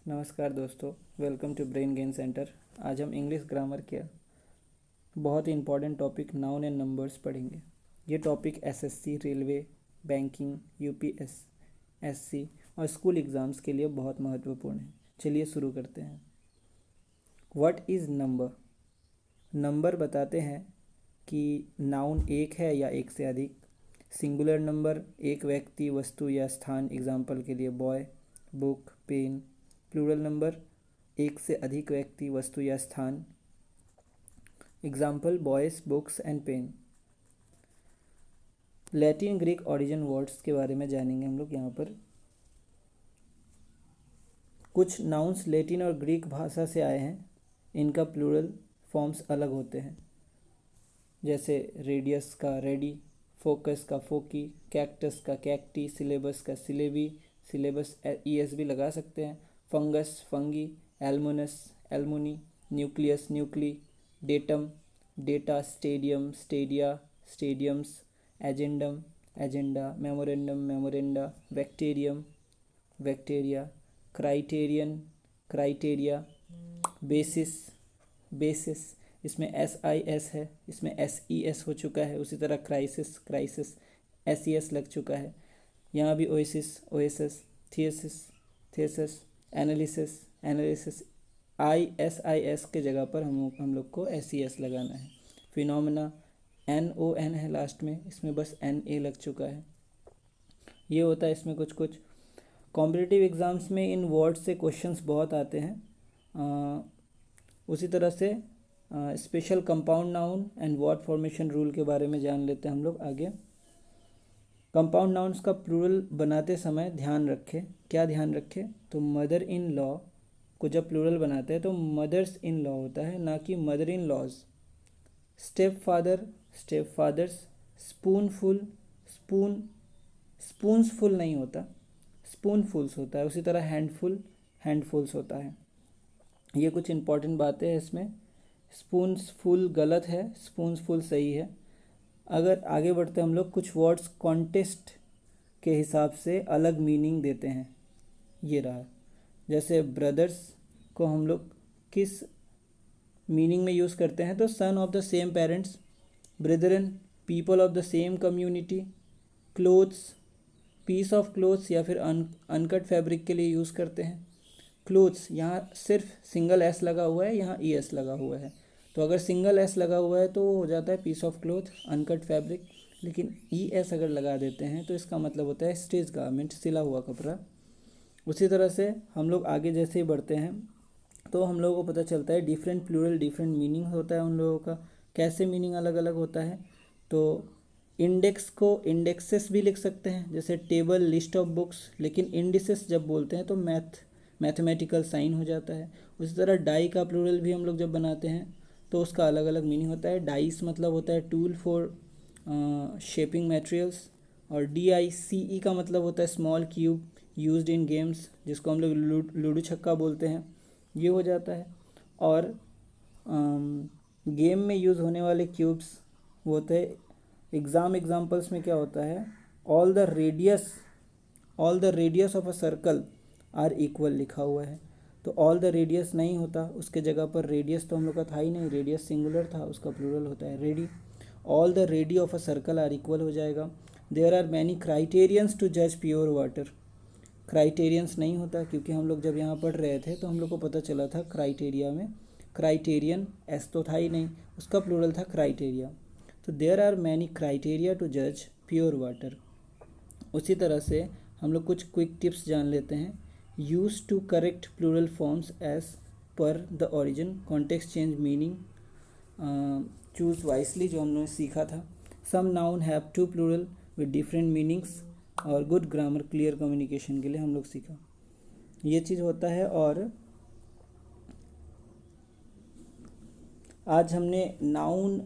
नमस्कार दोस्तों, welcome to brain gain centre. आज हम इंग्लिश ग्रामर के बहुत ही important topic noun and numbers पढ़ेंगे। ये topic SSC, railway, banking, UPSC और स्कूल एग्ज़ाम्स के लिए बहुत महत्वपूर्ण है। चलिए शुरू करते हैं। What is number? नंबर बताते हैं कि नाउन एक है या एक से अधिक। सिंगुलर नंबर एक व्यक्ति, वस्तु या स्थान, एग्जाम्पल के लिए boy, book, pen. Plural number एक से अधिक व्यक्ति, वस्तु या स्थान, example boys, books and pen. Latin Greek origin words के बारे में जानेंगे हम लोग यहाँ पर। कुछ नाउन्स लैटिन और ग्रीक भाषा से आए हैं, इनका प्लूरल फॉर्म्स अलग होते हैं, जैसे रेडियस का रेडी, फोकस का फोकी, कैक्टस का कैक्टी, सिलेबस का सिलेबी, सिलेबस ES भी लगा सकते हैं, fungus fungi, alumnus alumni, nucleus nuclei, datum data, stadium stadia, stadiums, agendum agenda, memorandum memoranda, bacterium bacteria, criterion criteria, basis basis, इसमें SIS है, इसमें SES हो चुका है। उसी तरह क्राइसिस क्राइसिस, SES लग चुका है। यहाँ भी oasis oases, thesis theses, analysis analysis, ISIS के जगह पर हम लोग को SES लगाना है। फिनोमेना NON है लास्ट में, इसमें बस NA लग चुका है। ये होता है इसमें कुछ कुछ। कॉम्पिटिटिव एग्ज़ाम्स में इन वर्ड से क्वेश्चंस बहुत आते हैं। उसी तरह से special compound noun and word formation rule के बारे में जान लेते हैं हम लोग आगे। कंपाउंड नाउन्स का प्लूरल बनाते समय ध्यान रखें। क्या ध्यान रखें? तो मदर इन लॉ को जब प्लूरल बनाते हैं तो मदर्स इन लॉ होता है, ना कि mother in laws. Step father, step fathers. Spoonful, spoon spoonsful नहीं होता, स्पूनफुल्स होता है। उसी तरह हैंडफुल, हैंडफुल्स होता है। ये कुछ इंपॉर्टेंट बातें हैं इसमें। स्पून्सफुल गलत है, स्पून्सफुल सही है। अगर आगे बढ़ते हम लोग, कुछ वर्ड्स कॉन्टेस्ट के हिसाब से अलग मीनिंग देते हैं। ये रहा, जैसे ब्रदर्स को हम लोग किस मीनिंग में यूज़ करते हैं? तो son of the same parents, brethren people of the same community, clothes piece of clothes या फिर अनकट फैब्रिक के लिए यूज़ करते हैं। क्लोथ्स यहाँ सिर्फ सिंगल S लगा हुआ है, यहाँ ES लगा हुआ है, तो अगर सिंगल S लगा हुआ है तो हो जाता है piece of cloth, uncut fabric. लेकिन ES अगर लगा देते हैं तो इसका मतलब होता है स्टिच गारमेंट, सिला हुआ कपड़ा। उसी तरह से हम लोग आगे जैसे ही बढ़ते हैं तो हम लोगों को पता चलता है डिफरेंट प्लूरल डिफरेंट मीनिंग होता है उन लोगों का। कैसे मीनिंग अलग अलग होता है? तो इंडेक्स को इंडेक्सेस भी लिख सकते हैं, जैसे टेबल, लिस्ट ऑफ बुक्स। लेकिन इंडिसेस जब बोलते हैं तो मैथमेटिकल साइन हो जाता है। उसी तरह डाई का प्लूरल भी हम लोग जब बनाते हैं तो उसका अलग अलग मीनिंग होता है। डाइस मतलब होता है टूल फॉर शेपिंग मटेरियल्स, और DICE का मतलब होता है small cube used in games, जिसको हम लोग लूडो छक्का बोलते हैं। ये हो जाता है। और गेम में यूज़ होने वाले क्यूब्स वो होते हैं। एग्जाम्पल्स में क्या होता है? All the radius of a circle are equal लिखा हुआ है, तो ऑल द रेडियस नहीं होता, उसके जगह पर रेडियस तो हम लोग का था ही नहीं, रेडियस सिंगुलर था, उसका प्लूरल होता है radii. All the radii of a circle are equal हो जाएगा। There are many criterians to जज प्योर वाटर। क्राइटेरियंस नहीं होता, क्योंकि हम लोग जब यहाँ पढ़ रहे थे तो हम लोग को पता चला था क्राइटेरिया में क्राइटेरियन S तो था ही नहीं, उसका प्लूरल था क्राइटेरिया। तो there are many criteria to जज प्योर वाटर। उसी तरह से हम लोग कुछ क्विक टिप्स जान लेते हैं। Use to correct plural forms as per the origin, context change meaning, choose wisely जो हम लोगों ने सीखा था। Some noun have two plural with different meanings, और गुड ग्रामर, क्लियर कम्युनिकेशन के लिए हम लोग सीखा। ये चीज़ होता है। और आज हमने नाउन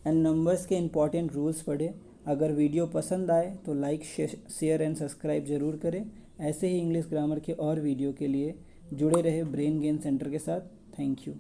एंड नंबर्स के इम्पॉर्टेंट रूल्स पढ़े। अगर वीडियो पसंद आए तो लाइक, शेयर एंड सब्सक्राइब ज़रूर करें। ऐसे ही इंग्लिश ग्रामर के और वीडियो के लिए जुड़े रहे ब्रेन गेन सेंटर के साथ। Thank you.